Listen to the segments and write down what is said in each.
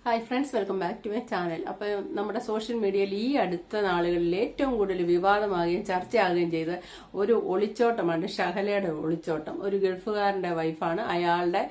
Hi friends, welcome back to my channel. അപ്പോൾ നമ്മുടെ social മീഡിയയിൽ ഈ അടുത്ത നാളുകളിൽ ഏറ്റവും കൂടുതൽ വിവാദമാകുകയും ചർച്ചയാകുകയും ചെയ്ത ഒരു ഒളിച്ചോട്ടമാണ് ഷഹലയുടെ ഒളിച്ചോട്ടം. ഒരു ഗൾഫുകാരന്റെ വൈഫാണ്. അയാളുടെ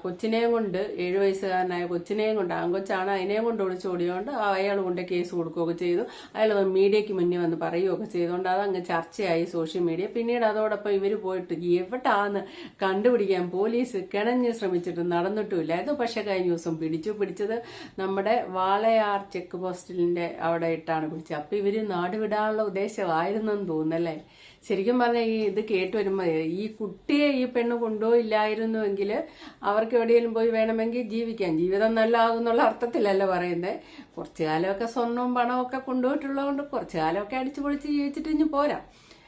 കൊച്ചിനെയും കൊണ്ട് 7 വയസ്സുകാരനായ കൊച്ചിനെയും കൊണ്ട്, ആൺകൊച്ചാണ്, അതിനെയും കൊണ്ട് ഒളിച്ചോടിയോണ്ട് അയാൾ കൊണ്ട് കേസ് കൊടുക്കുകയൊക്കെ ചെയ്തു. അയാൾ മീഡിയയ്ക്ക് മുന്നേ വന്ന് പറയുകയൊക്കെ ചെയ്തുകൊണ്ട് അതങ്ങ് ചർച്ചയായി സോഷ്യൽ മീഡിയ. പിന്നീട് അതോടൊപ്പം ഇവർ പോയിട്ട് എവിടാന്ന് കണ്ടുപിടിക്കാൻ പോലീസ് കിണഞ്ഞ് ശ്രമിച്ചിട്ട് നടന്നിട്ടുമില്ല. ഇത് പക്ഷേ കഴിഞ്ഞ ദിവസം പിടിച്ചത് നമ്മുടെ വാളയാർ ചെക്ക് പോസ്റ്റിന്റെ അവിടെ ഇട്ടാണ് പിടിച്ചത്. അപ്പൊ ഇവര് നാട് വിടാനുള്ള ഉദ്ദേശമായിരുന്നെന്ന് തോന്നുന്നല്ലേ. ശരിക്കും പറഞ്ഞാൽ ഇത് കേട്ട് വരുമ്പോ ഈ കുട്ടിയെ ഈ പെണ്ണ് കൊണ്ടുപോയില്ലായിരുന്നുവെങ്കിൽ അവർക്ക് എവിടെയെങ്കിലും പോയി വേണമെങ്കിൽ ജീവിക്കാം, ജീവിതം നല്ലതാകുന്നുള്ള അർത്ഥത്തിലല്ല പറയുന്നത്. കുറച്ചു കാലമൊക്കെ സ്വർണവും പണവും ഒക്കെ കൊണ്ടുപോയിട്ടുള്ളതുകൊണ്ട് കുറച്ചു കാലമൊക്കെ അടിച്ചു പൊളിച്ച് ജീവിച്ചിട്ട് ഇനി പോരാം.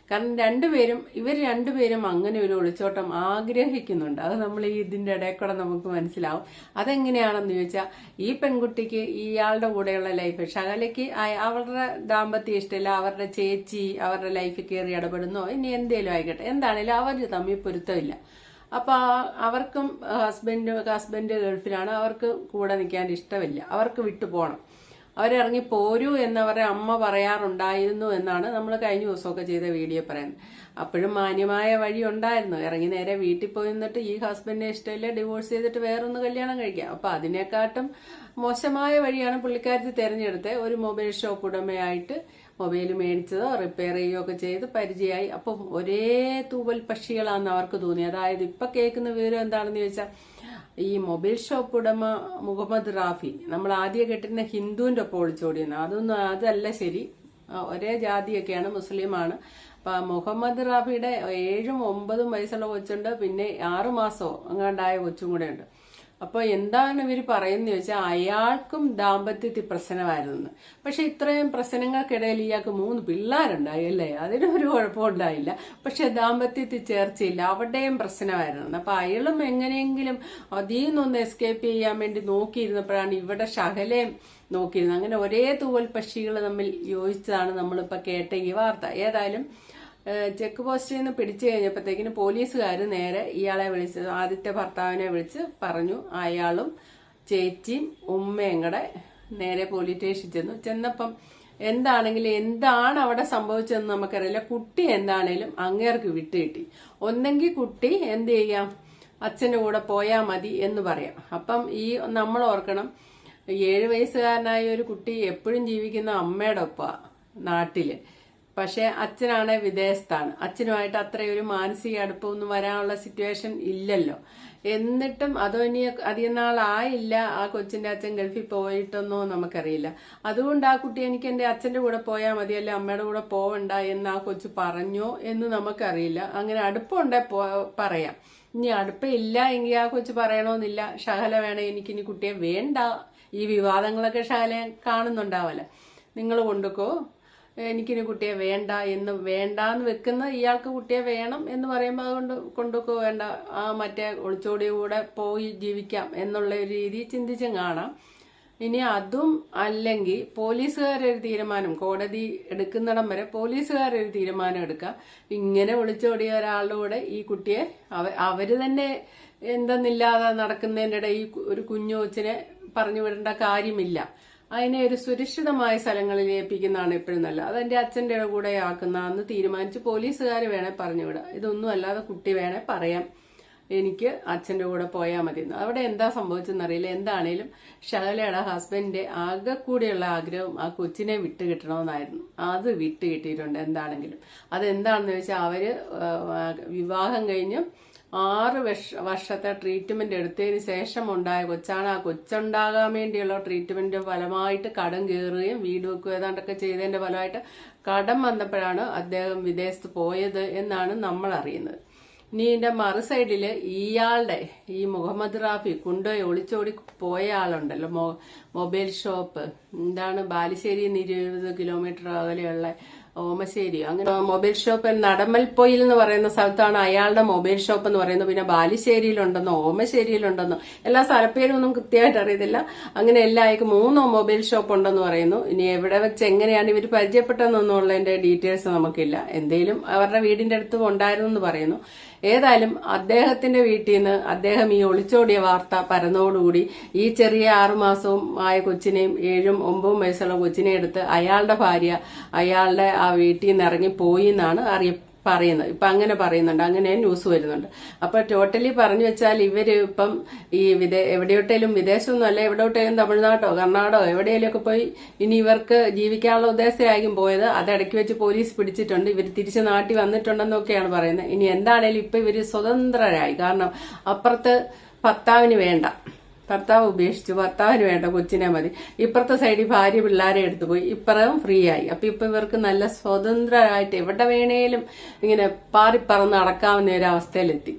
കാരണം ഇവർ രണ്ടുപേരും അങ്ങനെ ഒരു ഒളിച്ചോട്ടം ആഗ്രഹിക്കുന്നുണ്ട്. അത് നമ്മൾ ഇതിന്റെ ഇടയിൽ കൂടെ നമുക്ക് മനസ്സിലാവും. അതെങ്ങനെയാണെന്ന് ചോദിച്ചാൽ, ഈ പെൺകുട്ടിക്ക് ഇയാളുടെ കൂടെയുള്ള ലൈഫ്, ഷഹലയ്ക്ക് അവരുടെ ദാമ്പത്യം ഇഷ്ടമില്ല, അവരുടെ ചേച്ചി അവരുടെ ലൈഫിൽ കയറി ഇടപെടുന്നോ ഇനി എന്തേലും ആയിക്കോട്ടെ, എന്താണേലും അവർ തമ്മിൽ പൊരുത്തമില്ല. അപ്പൊ അവർക്കും ഹസ്ബൻഡ് ഗൾഫിലാണ്, അവർക്ക് കൂടെ നിൽക്കാൻ ഇഷ്ടമില്ല, അവർക്ക് വിട്ടു പോകണം, അവരിറങ്ങി പോരൂ എന്നവരെ അമ്മ പറയാറുണ്ടായിരുന്നു എന്നാണ് നമ്മൾ കഴിഞ്ഞ ദിവസമൊക്കെ ചെയ്ത വീഡിയോ പറയുന്നത്. അപ്പോഴും മാന്യമായ വഴി ഉണ്ടായിരുന്നു. ഇറങ്ങി നേരെ വീട്ടിൽ പോയി നിന്നിട്ട് ഈ ഹസ്ബൻഡിനെ ഇഷ്ടമില്ല, ഡിവോഴ്സ് ചെയ്തിട്ട് വേറൊന്ന് കല്യാണം കഴിക്കാം. അപ്പൊ അതിനെക്കാട്ടും മോശമായ വഴിയാണ് പുള്ളിക്കാരത്തി തെരഞ്ഞെടുത്തത്. ഒരു മൊബൈൽ ഷോപ്പ് ഉടമയായിട്ട് മൊബൈൽ മേടിച്ചതോ റിപ്പയർ ചെയ്യുകയോ ഒക്കെ ചെയ്ത് പരിചയമായി. അപ്പം ഒരേ തൂവൽ പക്ഷികളാണെന്ന് അവർക്ക് തോന്നി. അതായത് ഇപ്പൊ കേൾക്കുന്ന വിവരം എന്താണെന്ന് ചോദിച്ചാൽ, ഈ മൊബൈൽ ഷോപ്പ് ഉടമ മുഹമ്മദ് റാഫി, നമ്മൾ ആദ്യം കേട്ടിരുന്ന ഹിന്ദുവിന്റെ ഒപ്പം ഒളിച്ചോടിയെന്ന്, അതല്ല ശരി, ഒരേ ജാതിയൊക്കെയാണ്, മുസ്ലിമാണ്. അപ്പൊ മുഹമ്മദ് റാഫിയുടെ 7ഉം 9ഉം വയസ്സുള്ള കൊച്ചുണ്ട്, പിന്നെ 6 മാസമോ അങ്ങാണ്ടായ കൊച്ചും കൂടെ ഉണ്ട്. അപ്പൊ എന്താണ് ഇവർ പറയുന്നത് ചോദിച്ചാൽ, അയാൾക്കും ദാമ്പത്യത്തിൽ പ്രശ്നമായിരുന്നു. പക്ഷെ ഇത്രയും പ്രശ്നങ്ങൾക്കിടയിൽ ഇയാൾക്ക് 3 പിള്ളേരുണ്ടായി അല്ലേ, അതിനൊരു കുഴപ്പമുണ്ടായില്ല. പക്ഷെ ദാമ്പത്യത്തിൽ ചേർച്ചയില്ല, അവിടെയും പ്രശ്നമായിരുന്നു. അപ്പൊ അയാളും എങ്ങനെയെങ്കിലും അതിൽ നിന്നൊന്ന് എസ്കേപ്പ് ചെയ്യാൻ വേണ്ടി നോക്കിയിരുന്നപ്പോഴാണ് ഇവിടെ ഷഹലയും നോക്കിയിരുന്നത്. അങ്ങനെ ഒരേ തൂവൽ പക്ഷികൾ തമ്മിൽ യോജിച്ചതാണ് നമ്മളിപ്പോ കേട്ട ഈ വാർത്ത. ഏതായാലും ചെക്ക് പോസ്റ്റിൽ നിന്ന് പിടിച്ചു കഴിഞ്ഞപ്പോഴത്തേക്കിന് പോലീസുകാർ നേരെ ഇയാളെ വിളിച്ച്, ആദ്യത്തെ ഭർത്താവിനെ വിളിച്ച് പറഞ്ഞു. അയാളും ചേച്ചിയും ഉമ്മയും കൂടെ നേരെ പോലീസ് സ്റ്റേഷനിൽ ചെന്നപ്പം എന്താണ് അവിടെ സംഭവിച്ചതെന്ന് നമുക്കറിയില്ല. കുട്ടി എന്താണേലും അങ്ങേർക്ക് വിട്ടുകിട്ടി. ഒന്നെങ്കിൽ കുട്ടി എന്ത് ചെയ്യാം, അച്ഛന്റെ കൂടെ പോയാ മതി എന്ന് പറയാം. അപ്പം ഈ നമ്മൾ ഓർക്കണം, 7 വയസ്സുകാരനായ ഒരു കുട്ടി എപ്പോഴും ജീവിക്കുന്ന അമ്മയുടെ ഒപ്പമാണ് നാട്ടില്. പക്ഷെ അച്ഛനാണെ വിദേശത്താണ്. അച്ഛനുമായിട്ട് അത്രയൊരു മാനസിക അടുപ്പമൊന്നും വരാനുള്ള സിറ്റുവേഷൻ ഇല്ലല്ലോ. എന്നിട്ടും അതോ ഇനി അധികം നാളായില്ല ആ കൊച്ചിന്റെ അച്ഛൻ ഗൾഫിൽ പോയിട്ടൊന്നോ നമുക്കറിയില്ല. അതുകൊണ്ട് ആ കുട്ടി എനിക്ക് എന്റെ അച്ഛന്റെ കൂടെ പോയാൽ മതിയല്ലേ, അമ്മയുടെ കൂടെ പോവണ്ട എന്ന് ആ കൊച്ചു പറഞ്ഞോ എന്ന് നമുക്കറിയില്ല. അങ്ങനെ അടുപ്പമുണ്ടെ പറയാം. ഇനി അടുപ്പില്ല എങ്കിൽ ആ കൊച്ചു പറയണമെന്നില്ല, ഷഹല വേണേ എനിക്കിനി കുട്ടിയെ വേണ്ട. ഈ വിവാദങ്ങളൊക്കെ ഷഹല കാണുന്നുണ്ടാവല്ലോ, നിങ്ങൾ കൊണ്ടുക്കോ, എനിക്കിനി കുട്ടിയെ വേണ്ടാന്ന് വെക്കുന്ന ഇയാൾക്ക് കുട്ടിയെ വേണം എന്ന് പറയുമ്പോൾ അതുകൊണ്ട് കൊണ്ടുക്കോ, വേണ്ട, ആ മറ്റേ ഒളിച്ചോടിയ കൂടെ പോയി ജീവിക്കാം എന്നുള്ള ഒരു രീതി ചിന്തിച്ചും കാണാം. ഇനി അതും അല്ലെങ്കിൽ പോലീസുകാരൊരു തീരുമാനം, കോടതി എടുക്കുന്നിടം വരെ പോലീസുകാരൊരു തീരുമാനം എടുക്കാം. ഇങ്ങനെ ഒളിച്ചോടിയ ഒരാളുടെ കൂടെ ഈ കുട്ടിയെ അവര് തന്നെ എന്തെന്നില്ലാതെ നടക്കുന്നതിൻ്റെ ഇടയിൽ ഒരു കുഞ്ഞു കൊച്ചിനെ പറഞ്ഞു വിടേണ്ട കാര്യമില്ല. അതിനെ ഒരു സുരക്ഷിതമായ സ്ഥലങ്ങളിൽ ഏൽപ്പിക്കുന്നതാണ് എപ്പോഴും നല്ലത്. അതെന്റെ അച്ഛന്റെ കൂടെ ആക്കുന്നതെന്ന് തീരുമാനിച്ച് പോലീസുകാർ വേണേ പറഞ്ഞുവിടാം. ഇതൊന്നും അല്ലാതെ കുട്ടി വേണേ പറയാം, എനിക്ക് അച്ഛന്റെ കൂടെ പോയാൽ മതി. അവിടെ എന്താ സംഭവിച്ചെന്നറിയില്ല. എന്താണേലും ഷഹലയുടെ ഹസ്ബൻഡിന്റെ ആകെ കൂടിയുള്ള ആഗ്രഹം ആ കൊച്ചിനെ വിട്ടുകിട്ടണമെന്നായിരുന്നു. അത് വിട്ടുകിട്ടിയിട്ടുണ്ട് എന്താണെങ്കിലും. അതെന്താണെന്ന് വെച്ചാൽ, അവര് വിവാഹം കഴിഞ്ഞ് 6 വർഷത്തെ ട്രീറ്റ്മെന്റ് എടുത്തതിന് ശേഷം ഉണ്ടായ കൊച്ചാണ്. ആ കൊച്ചുണ്ടാകാൻ വേണ്ടിയുള്ള ട്രീറ്റ്മെന്റ് ഫലമായിട്ട് കടം കയറുകയും വീട് വെക്കുകയും ഏതാണ്ടൊക്കെ ചെയ്തതിന്റെ ഫലമായിട്ട് കടം വന്നപ്പോഴാണ് അദ്ദേഹം വിദേശത്ത് പോയത് എന്നാണ് നമ്മൾ അറിയുന്നത്. ഇനി ഇതിന്റെ മറു സൈഡില് ഇയാളുടെ ഈ മുഹമ്മദ് റാഫി കൊണ്ടുപോയി ഒളിച്ചോടി പോയ ആളുണ്ടല്ലോ, മൊബൈൽ ഷോപ്പ്, എന്താണ് ബാലുശ്ശേരിയിൽ നിന്ന് 20 കിലോമീറ്റർ അകലെയുള്ള ഓമശ്ശേരി, അങ്ങനെ മൊബൈൽ ഷോപ്പ് നടമൽപ്പൊയിൽ എന്ന് പറയുന്ന സ്ഥലത്താണ് അയാളുടെ മൊബൈൽ ഷോപ്പ് എന്ന് പറയുന്നത്. പിന്നെ ബാലുശ്ശേരിയിലുണ്ടെന്നോ ഓമശ്ശേരിയിലുണ്ടെന്നോ എല്ലാ സ്ഥലപ്പേരും ഒന്നും കൃത്യമായിട്ട് അറിയത്തില്ല. അങ്ങനെ എല്ലാവർക്കും 3 മൊബൈൽ ഷോപ്പ് ഉണ്ടെന്ന് പറയുന്നു. ഇനി എവിടെ വെച്ച് എങ്ങനെയാണ് ഇവർ പരിചയപ്പെട്ടതെന്നുള്ളതിന്റെ ഡീറ്റെയിൽസ് നമുക്കില്ല. എന്തേലും അവരുടെ വീടിന്റെ അടുത്ത് ഉണ്ടായിരുന്നു എന്ന് പറയുന്നു. ഏതായാലും അദ്ദേഹത്തിന്റെ വീട്ടിൽ നിന്ന് അദ്ദേഹം ഈ ഒളിച്ചോടിയ വാർത്ത പരന്നോടുകൂടി ഈ ചെറിയ 6 മാസവും ആയ കൊച്ചിനെയും 7 9 വയസ്സുള്ള കൊച്ചിനെ എടുത്ത് അയാളുടെ ഭാര്യ അയാളുടെ ആ വീട്ടിൽ നിന്ന് ഇറങ്ങി പോയി എന്നാണ് പറയുന്നത്. ഇപ്പൊ അങ്ങനെ പറയുന്നുണ്ട്, അങ്ങനെ ന്യൂസ് വരുന്നുണ്ട്. അപ്പൊ ടോട്ടലി പറഞ്ഞു വെച്ചാൽ ഇവര് ഇപ്പം ഈ എവിടെയോട്ടേലും വിദേശമൊന്നും അല്ല, എവിടെയോട്ടേലും തമിഴ്നാട്ടോ കർണാടകോ എവിടെയെങ്കിലും ഒക്കെ പോയി ഇനി ഇവർക്ക് ജീവിക്കാനുള്ള ഉദ്ദേശമായിരിക്കും പോയത്. അത് ഇടയ്ക്ക് വെച്ച് പോലീസ് പിടിച്ചിട്ടുണ്ട്. ഇവർ തിരിച്ച് നാട്ടിൽ വന്നിട്ടുണ്ടെന്നൊക്കെയാണ് പറയുന്നത്. ഇനി എന്താണേലും ഇപ്പൊ ഇവര് സ്വതന്ത്രരായി. കാരണം അപ്പുറത്ത് ഭർത്താവിന് വേണ്ട, ഭർത്താവ് ഉപേക്ഷിച്ചു, ഭർത്താവിന് വേണ്ട, കൊച്ചിനെ മതി. ഇപ്പുറത്തെ സൈഡിൽ ഭാര്യ പിള്ളേരെ എടുത്തു പോയി, ഇപ്പുറവും ഫ്രീ ആയി. അപ്പൊ ഇപ്പൊ ഇവർക്ക് നല്ല സ്വതന്ത്രമായിട്ട് എവിടെ വേണേലും ഇങ്ങനെ പാറിപ്പറന്ന് നടക്കാവുന്ന ഒരു അവസ്ഥയിലെത്തി.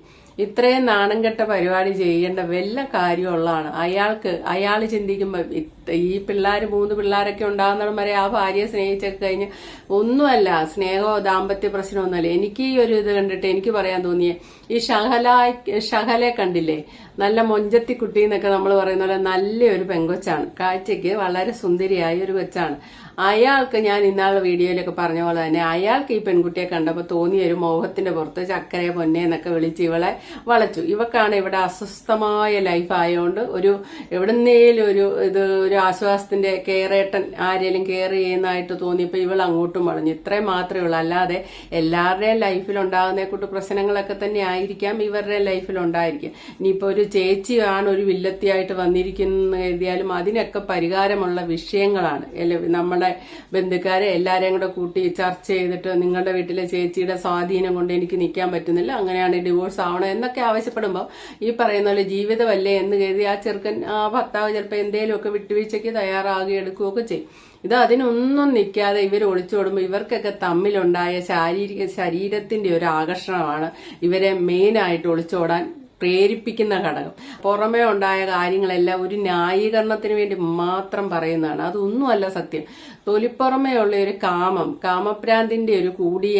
ഇത്രയും നാണം കെട്ട പരിപാടി ചെയ്യേണ്ട വല്ല കാര്യമുള്ളതാണ്. അയാൾ ചിന്തിക്കുമ്പോ ഈ 3 പിള്ളേരൊക്കെ ഉണ്ടാകുന്നിടം വരെ ആ ഭാര്യയെ സ്നേഹിച്ചൊക്കെ കഴിഞ്ഞ് ഒന്നുമല്ല, സ്നേഹമോ ദാമ്പത്യ പ്രശ്നമൊന്നുമല്ല. എനിക്ക് ഈ ഒരു ഇത് കണ്ടിട്ട് എനിക്ക് പറയാൻ തോന്നിയേ, ഈ ഷഹലെ കണ്ടില്ലേ, നല്ല മൊഞ്ചത്തി കുട്ടി എന്നൊക്കെ നമ്മൾ പറയുന്ന പോലെ നല്ലൊരു പെങ്കൊച്ചാണ്, കാഴ്ചക്ക് വളരെ സുന്ദരിയായ ഒരു കൊച്ചാണ്. അയാൾക്ക് ഞാൻ ഇന്നാളെ വീഡിയോയിലൊക്കെ പറഞ്ഞ പോലെ തന്നെ അയാൾക്ക് ഈ പെൺകുട്ടിയെ കണ്ടപ്പോൾ തോന്നിയ ഒരു മോഹത്തിന്റെ പുറത്ത് ചക്കരെ പൊന്നെ എന്നൊക്കെ വിളിച്ച് ഇവളെ വളച്ചു. ഇവക്കാണ് ഇവിടെ അസ്വസ്ഥമായ ലൈഫ് ആയതുകൊണ്ട് എവിടുന്നേലും ഒരു ആശ്വാസത്തിന്റെ കെയറേട്ടൻ ആരെങ്കിലും കെയർ ചെയ്യുന്നതായിട്ട് തോന്നിയപ്പോൾ ഇവൾ അങ്ങോട്ടും വളഞ്ഞു. ഇത്രയും മാത്രമേ ഉള്ളൂ. അല്ലാതെ എല്ലാവരുടെയും ലൈഫിൽ ഉണ്ടാകുന്ന കൂട്ട് പ്രശ്നങ്ങളൊക്കെ തന്നെ ആയിരിക്കാം ഇവരുടെ ലൈഫിൽ ഉണ്ടായിരിക്കും. ഇനിയിപ്പോ ഒരു ചേച്ചിയാണ് ഒരു വില്ലത്തിയായിട്ട് വന്നിരിക്കുന്ന എഴുതിയാലും അതിനൊക്കെ പരിഹാരമുള്ള വിഷയങ്ങളാണ്. നമ്മുടെ ബന്ധുക്കാരെ എല്ലാരെയും കൂടെ കൂട്ടി ചർച്ച ചെയ്തിട്ട് നിങ്ങളുടെ വീട്ടിലെ ചേച്ചിയുടെ സ്വാധീനം കൊണ്ട് എനിക്ക് നിൽക്കാൻ പറ്റുന്നില്ല, അങ്ങനെയാണ് ഡിവോഴ്സ് ആവണം എന്നൊക്കെ ആവശ്യപ്പെടുമ്പോൾ ഈ പറയുന്ന പോലെ ജീവിതമല്ലേ എന്ന് കരുതി ആ ചെറുക്കൻ ആ ഭർത്താവ് ചിലപ്പോൾ എന്തെങ്കിലുമൊക്കെ വിട്ടുവീഴ്ചയ്ക്ക് തയ്യാറാകി എടുക്കുകയൊക്കെ ചെയ്യും. ഇത് അതിനൊന്നും നിൽക്കാതെ ഇവർ ഒളിച്ചോടുമ്പോൾ ഇവർക്കൊക്കെ തമ്മിലുണ്ടായ ശരീരത്തിന്റെ ഒരു ആകർഷണമാണ് ഇവരെ മെയിനായിട്ട് ഒളിച്ചോടാൻ പ്രേരിപ്പിക്കുന്ന ഘടകം. പുറമേ ഉണ്ടായ കാര്യങ്ങളെല്ലാം ഒരു ന്യായീകരണത്തിന് വേണ്ടി മാത്രം പറയുന്നതാണ്. അതൊന്നുമല്ല സത്യം. തൊലിപ്പുറമേ ഉള്ള ഒരു കാമപ്രാന്തിന്റെ ഒരു കൂടിയ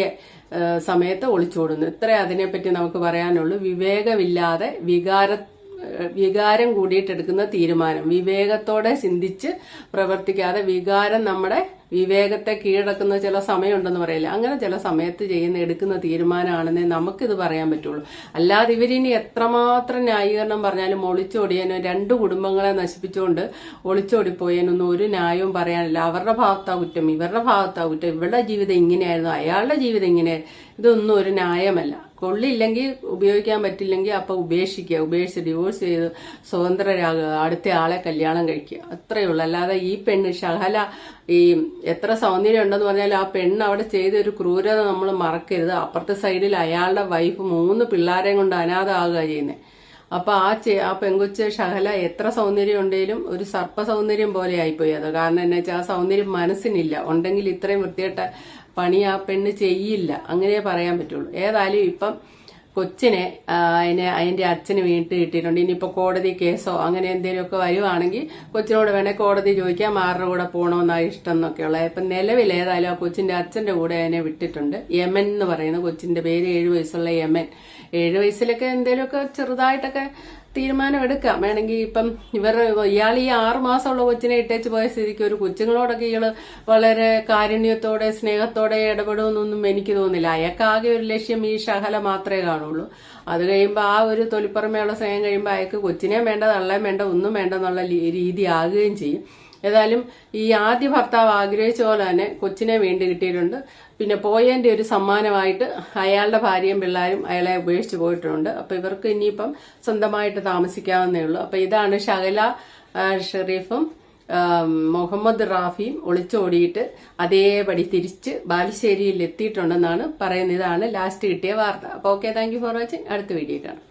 സമയത്ത് ഒളിച്ചോടുന്നു. ഇത്രേ അതിനെപ്പറ്റി നമുക്ക് പറയാനുള്ളൂ. വിവേകമില്ലാതെ വികാരം കൂടിയിട്ടെടുക്കുന്ന തീരുമാനം, വിവേകത്തോടെ ചിന്തിച്ച് പ്രവർത്തിക്കാതെ വികാരം നമ്മുടെ വിവേകത്തെ കീഴടക്കുന്ന ചില സമയമുണ്ടെന്ന് പറയില്ല, അങ്ങനെ ചില സമയത്ത് എടുക്കുന്ന തീരുമാനമാണെന്നേ നമുക്കിത് പറയാൻ പറ്റുള്ളൂ. അല്ലാതെ ഇവരിനി എത്രമാത്രം ന്യായീകരണം പറഞ്ഞാലും ഒളിച്ചോടിയതിനോ 2 കുടുംബങ്ങളെ നശിപ്പിച്ചുകൊണ്ട് ഒളിച്ചോടിപ്പോയതിനൊന്നും ഒരു ന്യായവും പറയാനില്ല. അവരുടെ ഭാഗത്താ കുറ്റം, ഇവരുടെ ഭാഗത്താ കുറ്റം, ഇവരുടെ ജീവിതം ഇങ്ങനെയായിരുന്നു, അയാളുടെ ജീവിതം ഇങ്ങനെയായിരുന്നു. ഇതൊന്നും ഒരു ന്യായമല്ല. കൊള്ളില്ലെങ്കിൽ ഉപയോഗിക്കാൻ പറ്റില്ലെങ്കിൽ അപ്പൊ ഉപേക്ഷിച്ച് ഡിവോഴ്സ് ചെയ്ത് സ്വതന്ത്രരാകുക, അടുത്ത ആളെ കല്യാണം കഴിക്കുക, അത്രയേ ഉള്ളൂ. അല്ലാതെ ഈ പെണ്ണ് ഷഹല ഈ എത്ര സൗന്ദര്യം ഉണ്ടെന്ന് പറഞ്ഞാൽ ആ പെണ്ണ് അവിടെ ചെയ്ത ഒരു ക്രൂരത നമ്മൾ മറക്കരുത്. അപ്പുറത്തെ സൈഡിൽ അയാളുടെ വൈഫ് 3 പിള്ളേരെയും കൊണ്ട് അനാഥ ആകുക ചെയ്യുന്നത്. അപ്പൊ ആ പെങ്കൊച്ച് ഷഹല എത്ര സൗന്ദര്യം ഉണ്ടെങ്കിലും ഒരു സർപ്പ സൗന്ദര്യം പോലെ ആയിപ്പോയി. അത് കാരണം എന്നാ വെച്ചാൽ ആ സൗന്ദര്യം മനസ്സിനില്ല. ഉണ്ടെങ്കിൽ ഇത്രയും വൃത്തികെട്ട പണി ആ പെണ്ണ് ചെയ്യില്ല, അങ്ങനെ പറയാൻ പറ്റുള്ളൂ. ഏതായാലും ഇപ്പം കൊച്ചിനെ അതിന്റെ അച്ഛന് വീട്ടിൽ കിട്ടിയിട്ടുണ്ട്. ഇനിയിപ്പോ കോടതി കേസോ അങ്ങനെ എന്തെങ്കിലുമൊക്കെ വരുവാണെങ്കിൽ കൊച്ചിനോട് വേണേ കോടതി ചോദിക്കാം ആരുടെ കൂടെ പോകണമെന്നാ ഇഷ്ടം എന്നൊക്കെയുള്ള. ഇപ്പൊ നിലവിൽ ഏതായാലും ആ കൊച്ചിന്റെ അച്ഛന്റെ കൂടെ അതിനെ വിട്ടിട്ടുണ്ട്. യമൻ എന്ന് പറയുന്ന കൊച്ചിന്റെ പേര്, 7 വയസ്സുള്ള യമൻ. 7 വയസ്സിലൊക്കെ എന്തെങ്കിലുമൊക്കെ ചെറുതായിട്ടൊക്കെ തീരുമാനമെടുക്കാം വേണമെങ്കിൽ. ഇപ്പം ഇയാൾ ഈ 6 മാസമുള്ള കൊച്ചിനെ ഇട്ടേച്ച് പോയ സ്ഥിതിക്ക് ഒരു കൊച്ചുങ്ങളോടൊക്കെ ഇയാള് വളരെ കാരുണ്യത്തോടെ സ്നേഹത്തോടെ ഇടപെടുമെന്നൊന്നും എനിക്ക് തോന്നുന്നില്ല. അയാൾക്കാകെ ഒരു ലക്ഷ്യം ഈ ഷഹല മാത്രമേ കാണുള്ളൂ. അത് കഴിയുമ്പോൾ ആ ഒരു തൊലിപ്പുറമേയുള്ള സ്നേഹം കഴിയുമ്പോൾ അയാൾക്ക് കൊച്ചിനെ വേണ്ട, തള്ളേം വേണ്ട, ഒന്നും വേണ്ടെന്നുള്ള രീതി ആകുകയും ചെയ്യും. ഏതായാലും ഈ ആദ്യ ഭർത്താവ് ആഗ്രഹിച്ച പോലെ തന്നെ കൊച്ചിനെ വീണ്ടും കിട്ടിയിട്ടുണ്ട്. പിന്നെ പോയതിന്റെ ഒരു സമ്മാനമായിട്ട് അയാളുടെ ഭാര്യയും പിള്ളേരും അയാളെ ഉപേക്ഷിച്ച് പോയിട്ടുണ്ട്. അപ്പൊ ഇവർക്ക് ഇനിയിപ്പം സ്വന്തമായിട്ട് താമസിക്കാവുന്നേ ഉള്ളൂ. അപ്പൊ ഇതാണ് ഷഹല ഷെരീഫും മുഹമ്മദ് റാഫിയും ഒളിച്ചോടിയിട്ട് അതേപടി തിരിച്ച് ബാലുശ്ശേരിയിൽ എത്തിയിട്ടുണ്ടെന്നാണ് പറയുന്നത്. ഇതാണ് ലാസ്റ്റ് കിട്ടിയ വാർത്ത. അപ്പൊ okay, thank you for watching. അടുത്ത വീഡിയോ കാണാം.